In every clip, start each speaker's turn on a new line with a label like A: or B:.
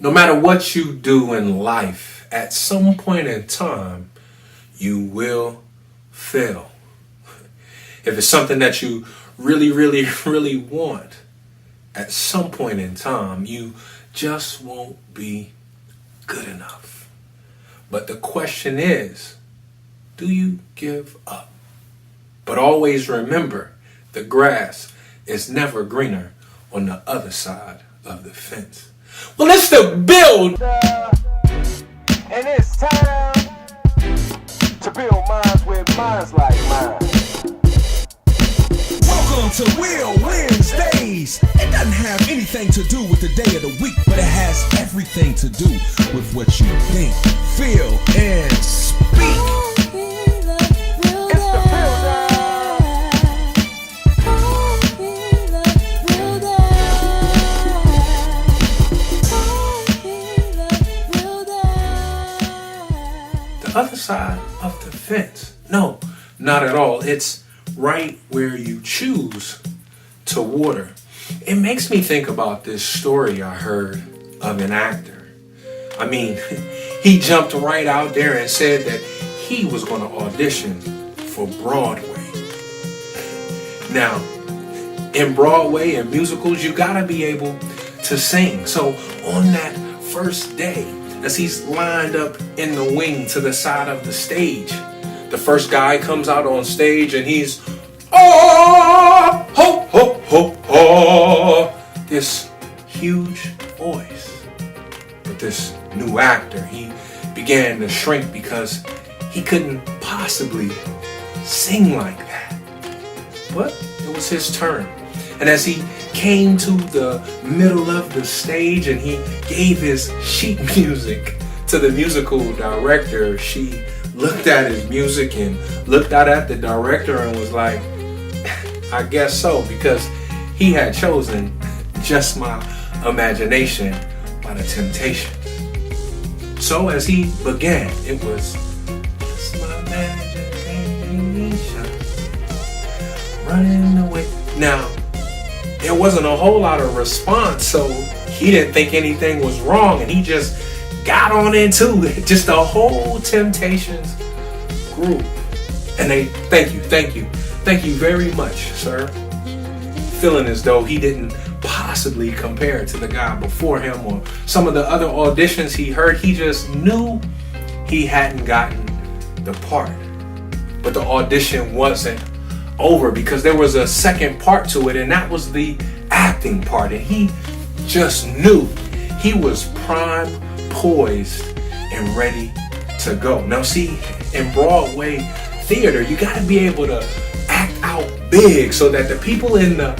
A: No matter what you do in life, at some point in time, you will fail. If it's something that you really, really, really want, at some point in time, you just won't be good enough. But the question is, do you give up? But always remember, the grass is never greener on the other side of the fence. Well, it's the build.
B: And it's time to build minds with minds like mine.
C: Welcome to W.I.L.L Wednesdays. It doesn't have anything to do with the day of the week, but it has everything to do with what you think, feel, and speak.
B: It's the builder.
A: The other side of the fence. No, not at all. It's right where you choose to water. It makes me think about this story I heard of an actor. I mean, he jumped right out there and said that he was going to audition for Broadway. Now, in Broadway and musicals, you got to be able to sing. So on that first day, as he's lined up in the wing to the side of the stage, the first guy comes out on stage and he's, oh, ho, ho, ho, ho, this huge voice. But this new actor, he began to shrink because he couldn't possibly sing like that. But it was his turn. And as he came to the middle of the stage and he gave his sheet music to the musical director, she looked at his music and looked out at the director and was like, I guess so, because he had chosen Just My Imagination by the Temptations. So as he began, it was just my imagination running away. Now, there wasn't a whole lot of response, so he didn't think anything was wrong, and he just got on into it. Just the whole Temptations group. And they, thank you very much, sir. Feeling as though he didn't possibly compare to the guy before him or some of the other auditions he heard. He just knew he hadn't gotten the part. But the audition wasn't over because there was a second part to it, and that was the acting part. And he just knew he was prime, poised, and ready to go. Now see, in Broadway theater, you got to be able to act out big so that the people in the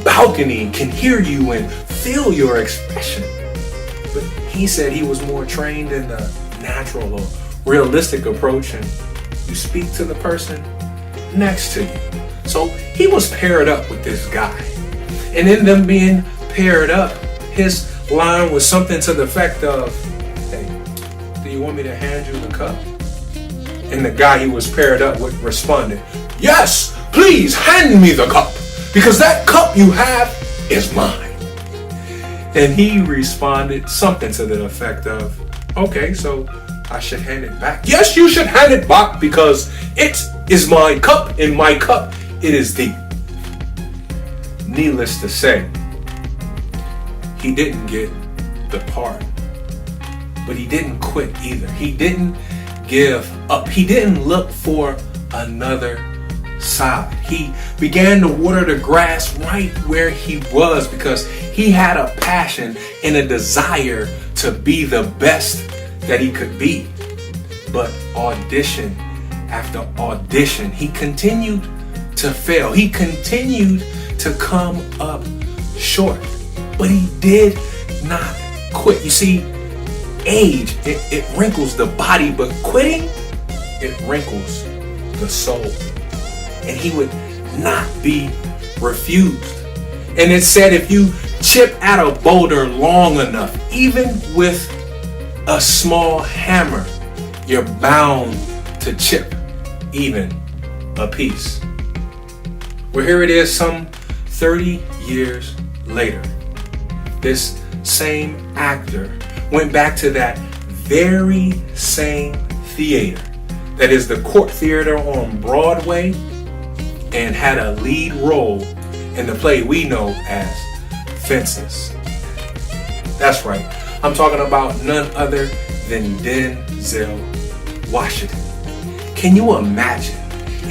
A: balcony can hear you and feel your expression. But he said he was more trained in the natural or realistic approach, and you speak to the person next to you. So he was paired up with this guy, and in them being paired up, his line was something to the effect of, hey, do you want me to hand you the cup? And the guy he was paired up with responded, yes, please hand me the cup, because that cup you have is mine. And he responded something to the effect of, okay, so I should hand it back. Yes, you should hand it back because it is my cup. In my cup, it is thee. Needless to say, he didn't get the part, but he didn't quit either. He didn't give up. He didn't look for another side. He began to water the grass right where he was because he had a passion and a desire to be the best that he could be. But audition after audition, he continued to fail. He continued to come up short, but he did not quit. You see, age, it wrinkles the body, but quitting, it wrinkles the soul. And he would not be refused. And it said if you chip at a boulder long enough, even with a small hammer, you're bound to chip even a piece. Well, here it is some 30 years later. This same actor went back to that very same theater, that is the Court Theater on Broadway, and had a lead role in the play we know as Fences. That's right, I'm talking about none other than Denzel Washington. Can you imagine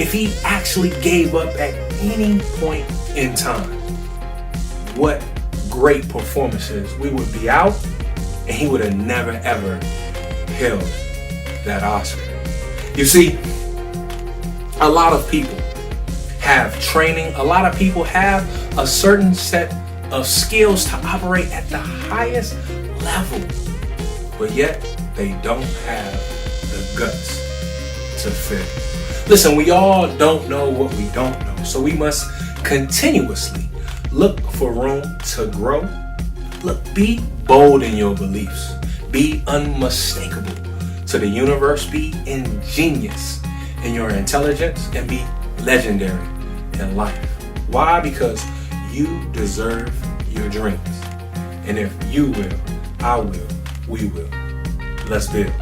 A: if he actually gave up at any point in time? What great performances we would be out, and he would have never ever held that Oscar. You see, a lot of people have training, a lot of people have a certain set of skills to operate at the highest level, but yet they don't have the guts to fail. Listen, we all don't know what we don't know, so we must continuously look for room to grow. Look, be bold in your beliefs. Be unmistakable to the universe. Be ingenious in your intelligence, and be legendary in life. Why? Because you deserve your dreams. And if you will, I will, we will. Let's build.